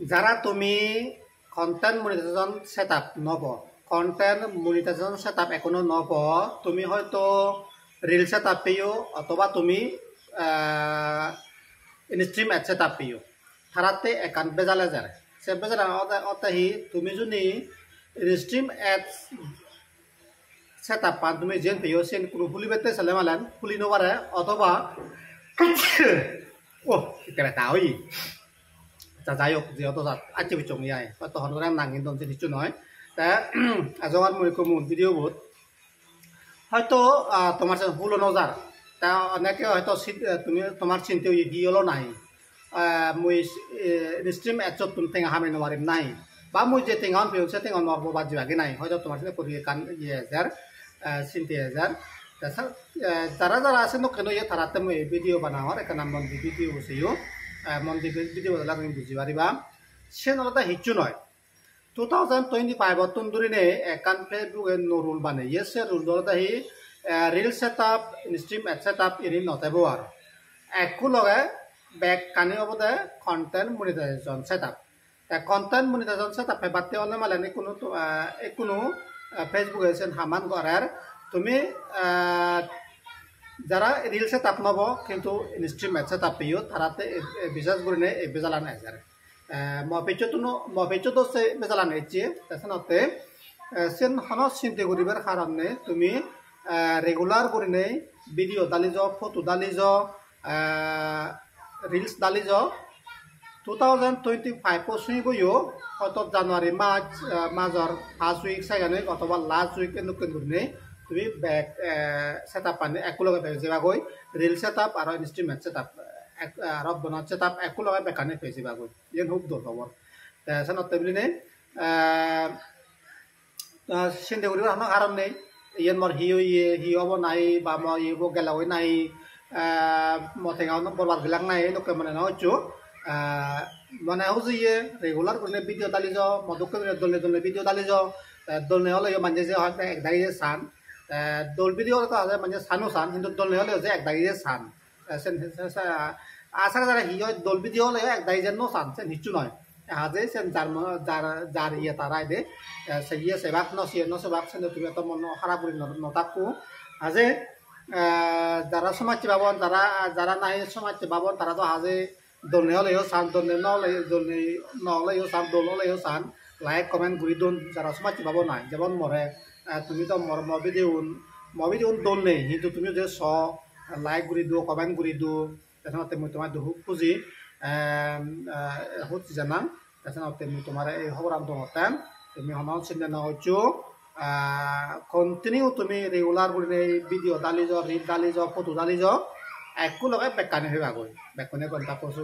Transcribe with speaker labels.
Speaker 1: যারা তুমি content monetization setup নব কন্টেন্ট মনিটাইজেশন সেটআপ এখনো নব তুমি হয়তো রিল সেটআপ পেও অথবা তুমি ইনস্ট্রিম অ্যাড সেটআপ পেও তারাতে একান বেজালে যারে সে বেজালে অতাহি তুমি যদি ইনস্ট্রিম অ্যাড সেটআপ পান তুমি যেন পেও সেন কোনো ফুলিবেতে সালে মালেন ফুলি নবারে অথবা ও এটা তাওই যাই হোক যেহেতু আচ্ছা বিচং ইয়াই তখন করে নাঙিন দমছে কিছু নয় তা আজকাল মনে ভিডিও বহুত হয়তো তোমার ভুলো নজার তা অনেকে হয়তো তুমি তোমার চিন্তা হিয়লো নাই মুই স্ট্রিম এচত তুমি টেঙা হামে নোৱাৰিম নাই বা মুই যে টেঙান পেয়েছে টেঙা নরব বাদ যাবে নাই হয়তো তোমার সাথে করি কান ইয়ে হাজার চিন্তা হাজার যারা যারা আছে নো কেন ইয়ে তারাতে মুই ভিডিও বানাও আর একটা নাম মন্দির ভিডিও বসেও মন্দির ভিডিও বদলা তুমি বুঝি পারিবা সে নলতা হিচ্ছু নয় 2025 তন্দুরিনে একান ফেসবুক নো রুল বানাইয়ে সে রুল দলতা হি reel setup instream ad setup ইনি নতাইব আর একু লগে ব্যাক কানি অবদে content monetization setup content monetization setup বাতে অন্য মালানি কোনো ফেসবুক এসেন হামান করার তুমি যারা রিল সেটআপ নব কিন্তু ইনস্ট্রিম অ্যাড সেটআপ পেও তারাতে বিশেষ করে এই বেজালান আজার মফেচতো দোষে বেজালান এসে তাছাড়াতে সেন হন চিন্তা করিবার কারণে তুমি রেগুলার করে ভিডিও দালি যাও ফটো দালি যাও রিলস দালি যাও 2025 শুনিবইও হয়তো জানুয়ারি মাজর ফার্স্ট উইক সেকেন্ড উইক অথবা লাস্ট উইক নতুন করে তুমি ব্যাক সেটআপ পানি একলগে পেয়েছিবাগৈ রিল সেটআপ আর ইনস্ট্রিমেন্ট সেটআপ আর বনাত সেটআপ একলগে বেকানে পেয়েছিবাগৈ ইয়ে খুব দূর খবর সানতে বলি নে চিন্তা করিবার কোনো কারণ নেই ইয়ে মর হি হব নাই বা মই ইব গেলাও নাই মথেঙাও বরবাদ গেলাক নাই নকে মানে নহচ্ছু মানে হচ্ছে ইয়ে রেগুলার করে ভিডিও দালি যাও মদকে দলে দলে ভিডিও দালি যাও দলনে হলে মানে যে হয় এক দাঁড়িয়ে সান দল ভিডিও তো আছে মানে সানো সান কিন্তু দলনে হলে যে এক দাঁড়িয়ে সান আশা যারা হি হয় দল ভিডিও হলে এক দাঁড়িয়ে যেন সান সে নিচ্ছু নয় হাজে সেন যার ইয়ে তারাই দে সে ইয়ে সেবাক নসেবাক সেন তুমি এত মন খারাপ করি নতাকু হাজে যারা সমাজ পাবন যারা নাই সমাজ পাবন তারা তো হাজে দলনে হলেও সান দলনে নহলেও সান দল হলেও সান লাইক কমেন্ট ঘুরি দোন যারা সমাজ পাবো নাই যেমন মরে তুমি তো মবি দিউন দল নেই কিন্তু তুমি যে লাইক ঘুরি দিও কমেন্ট ঘুরি দিও তাছাড়া মই তোমার দুঃখ খুঁজি হচ্ছে জানা তাছাড়া মই তোমার এই খবর দোতেন তুমি হন চিন্তা না হচ্ছো কন্টিনিউ তুমি রেগুলার করে ভিডিও দালি যাও রিল দালি যাও ফটো দালি যাও একো লগে বেকানি হয়ে আগৈ বেকনে ঘন্টা পশু